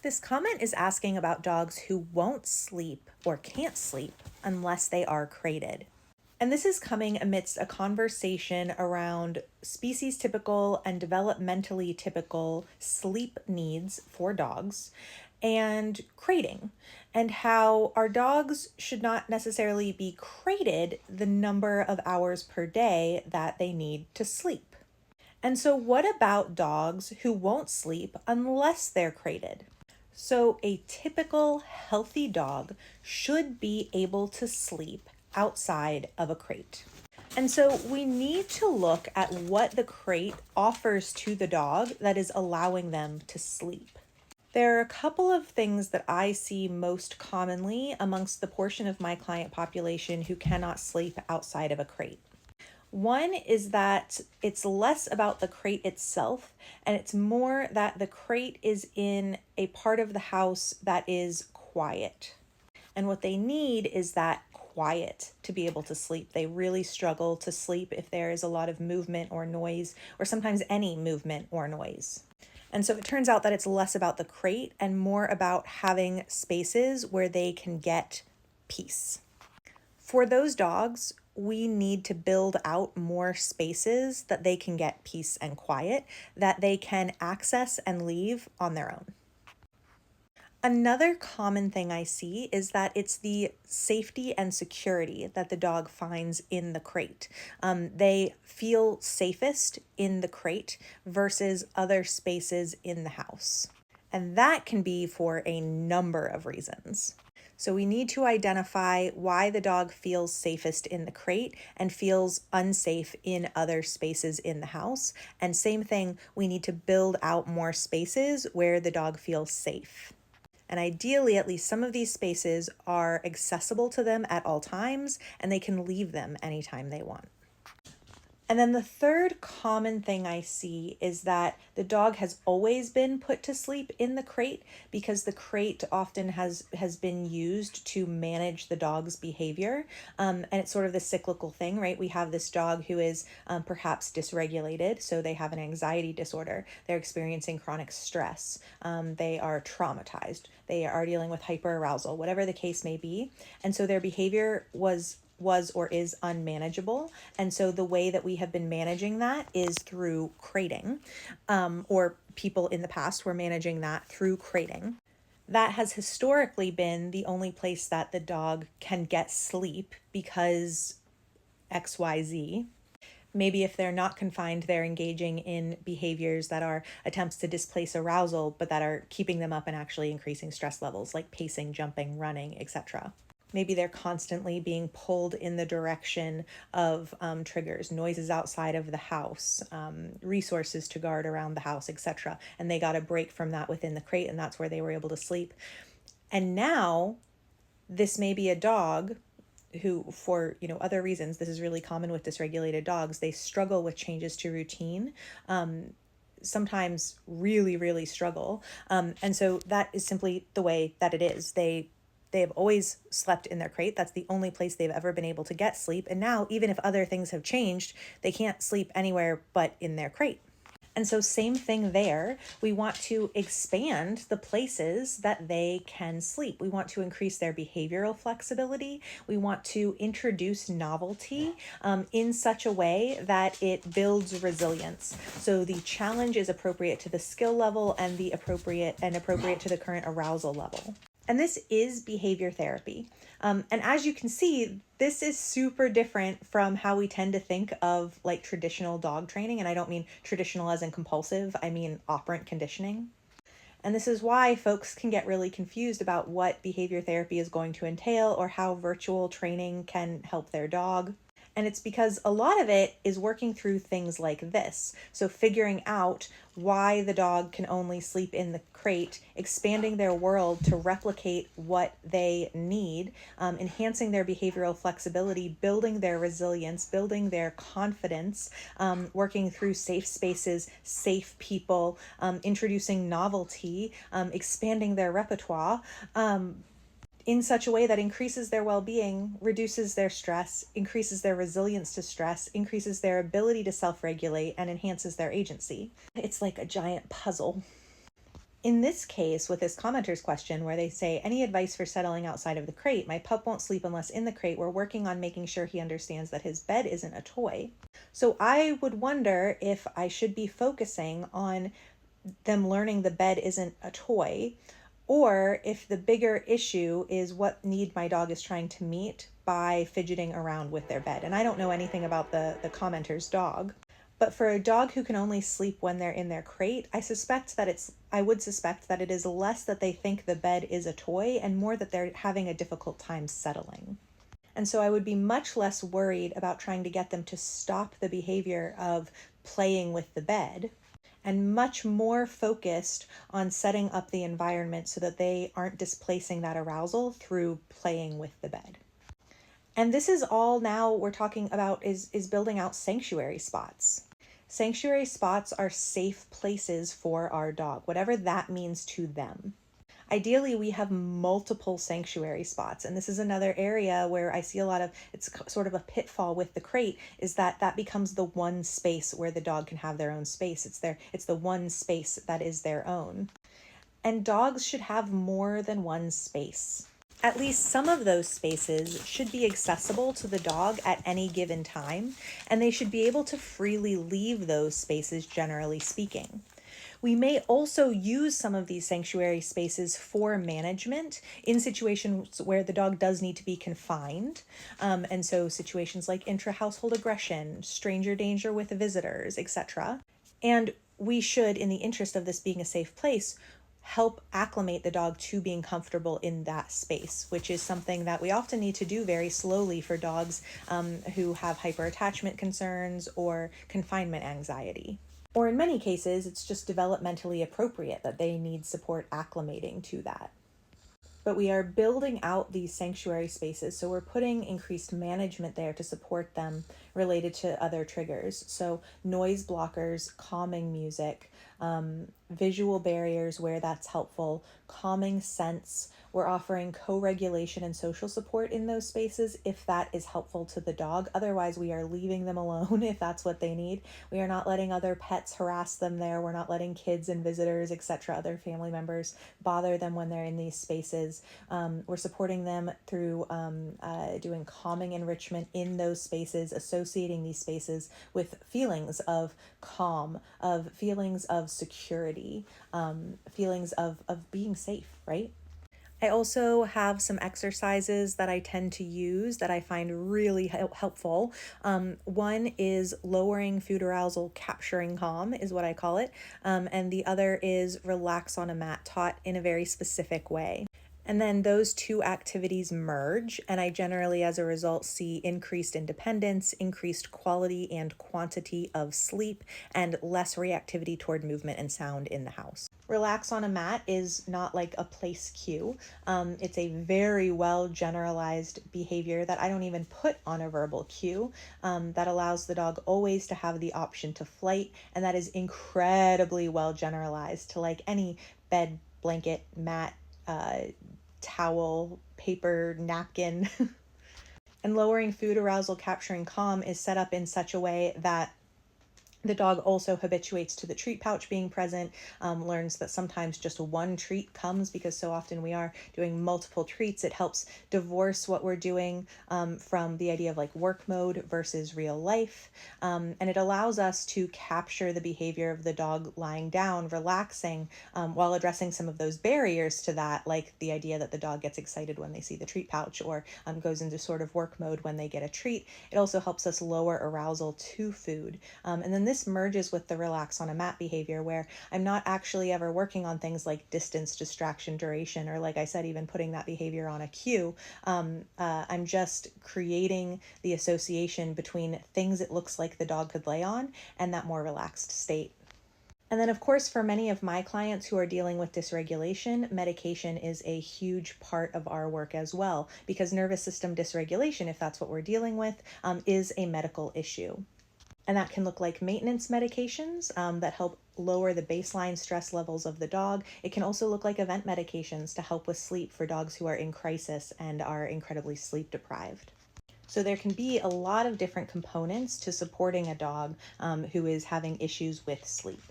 This comment is asking about dogs who won't sleep or can't sleep unless they are crated. And this is coming amidst a conversation around species typical and developmentally typical sleep needs for dogs and crating, and how our dogs should not necessarily be crated the number of hours per day that they need to sleep. And so, what about dogs who won't sleep unless they're crated? So, a typical healthy dog should be able to sleep outside of a crate. And so, we need to look at what the crate offers to the dog that is allowing them to sleep. There are a couple of things that I see most commonly amongst the portion of my client population who cannot sleep outside of a crate. One is that it's less about the crate itself, and it's more that the crate is in a part of the house that is quiet. And what they need is that quiet to be able to sleep. They really struggle to sleep if there is a lot of movement or noise, or sometimes any movement or noise. And so it turns out that it's less about the crate and more about having spaces where they can get peace. For those dogs, we need to build out more spaces that they can get peace and quiet, that they can access and leave on their own. Another common thing I see is that it's the safety and security that the dog finds in the crate. They feel safest in the crate versus other spaces in the house. And that can be for a number of reasons. So we need to identify why the dog feels safest in the crate and feels unsafe in other spaces in the house. And same thing, we need to build out more spaces where the dog feels safe. And ideally, at least some of these spaces are accessible to them at all times, and they can leave them anytime they want. And then the third common thing I see is that the dog has always been put to sleep in the crate because the crate often has been used to manage the dog's behavior. And it's sort of the cyclical thing, right? We have this dog who is perhaps dysregulated, so they have an anxiety disorder. They're experiencing chronic stress. They are traumatized. They are dealing with hyperarousal, whatever the case may be. And so their behavior was or is unmanageable. And so the way that we have been managing that is through crating, or people in the past were managing that through crating. That has historically been the only place that the dog can get sleep because XYZ. Maybe if they're not confined, they're engaging in behaviors that are attempts to displace arousal, but that are keeping them up and actually increasing stress levels, like pacing, jumping, running, etc. Maybe they're constantly being pulled in the direction of triggers, noises outside of the house, resources to guard around the house, etc. And they got a break from that within the crate, and that's where they were able to sleep. And now this may be a dog who, for other reasons, this is really common with dysregulated dogs, they struggle with changes to routine. Sometimes really, really struggle. And so that is simply the way that it is. They have always slept in their crate. That's the only place they've ever been able to get sleep. And now, even if other things have changed, they can't sleep anywhere but in their crate. And so same thing there. We want to expand the places that they can sleep. We want to increase their behavioral flexibility. We want to introduce novelty in such a way that it builds resilience. So the challenge is appropriate to the skill level and appropriate to the current arousal level. And this is behavior therapy. And as you can see, this is super different from how we tend to think of like traditional dog training. And I don't mean traditional as in compulsive, I mean operant conditioning. And this is why folks can get really confused about what behavior therapy is going to entail or how virtual training can help their dog. And it's because a lot of it is working through things like this. So figuring out why the dog can only sleep in the crate, expanding their world to replicate what they need, enhancing their behavioral flexibility, building their resilience, building their confidence, working through safe spaces, safe people, introducing novelty, expanding their repertoire, in such a way that increases their well-being, reduces their stress, increases their resilience to stress, increases their ability to self-regulate, and enhances their agency. It's like a giant puzzle. In this case, with this commenter's question where they say, any advice for settling outside of the crate? My pup won't sleep unless in the crate. We're working on making sure he understands that his bed isn't a toy. So I would wonder if I should be focusing on them learning the bed isn't a toy, or if the bigger issue is what need my dog is trying to meet by fidgeting around with their bed. And I don't know anything about the commenter's dog. But for a dog who can only sleep when they're in their crate, I would suspect that it is less that they think the bed is a toy and more that they're having a difficult time settling. And so I would be much less worried about trying to get them to stop the behavior of playing with the bed, and much more focused on setting up the environment so that they aren't displacing that arousal through playing with the bed. And this is all now we're talking about is building out sanctuary spots. Sanctuary spots are safe places for our dog, whatever that means to them. Ideally, we have multiple sanctuary spots. And this is another area where I see a lot of, it's sort of a pitfall with the crate, is that becomes the one space where the dog can have their own space. It's the one space that is their own. And dogs should have more than one space. At least some of those spaces should be accessible to the dog at any given time, and they should be able to freely leave those spaces, generally speaking. We may also use some of these sanctuary spaces for management in situations where the dog does need to be confined. And so situations like intra-household aggression, stranger danger with visitors, etc. And we should, in the interest of this being a safe place, help acclimate the dog to being comfortable in that space, which is something that we often need to do very slowly for dogs who have hyperattachment concerns or confinement anxiety. Or in many cases, it's just developmentally appropriate that they need support acclimating to that. But we are building out these sanctuary spaces, so we're putting increased management there to support them related to other triggers. So noise blockers, calming music, visual barriers where that's helpful, calming scents. We're offering co-regulation and social support in those spaces if that is helpful to the dog. Otherwise, we are leaving them alone if that's what they need. We are not letting other pets harass them there. We're not letting kids and visitors, etc., other family members bother them when they're in these spaces. We're supporting them through doing calming enrichment in those spaces, associating these spaces with feelings of calm, of feelings of security, feelings of being safe, right? I also have some exercises that I tend to use that I find really helpful. One is lowering food arousal, capturing calm is what I call it. And the other is relax on a mat, taught in a very specific way. And then those two activities merge, and I generally, as a result, see increased independence, increased quality and quantity of sleep, and less reactivity toward movement and sound in the house. Relax on a mat is not like a place cue. It's a very well generalized behavior that I don't even put on a verbal cue, that allows the dog always to have the option to flight, and that is incredibly well generalized to like any bed, blanket, mat, towel, paper, napkin. And lowering food arousal, capturing calm is set up in such a way that the dog also habituates to the treat pouch being present, learns that sometimes just one treat comes because so often we are doing multiple treats. It helps divorce what we're doing from the idea of like work mode versus real life. And it allows us to capture the behavior of the dog lying down, relaxing, while addressing some of those barriers to that, like the idea that the dog gets excited when they see the treat pouch or goes into sort of work mode when they get a treat. It also helps us lower arousal to food. And then this merges with the relax on a mat behavior where I'm not actually ever working on things like distance, distraction, duration, or like I said, even putting that behavior on a cue. I'm just creating the association between things it looks like the dog could lay on and that more relaxed state. And then, of course, for many of my clients who are dealing with dysregulation, medication is a huge part of our work as well, because nervous system dysregulation, if that's what we're dealing with, is a medical issue. And that can look like maintenance medications that help lower the baseline stress levels of the dog. It can also look like event medications to help with sleep for dogs who are in crisis and are incredibly sleep deprived. So there can be a lot of different components to supporting a dog who is having issues with sleep.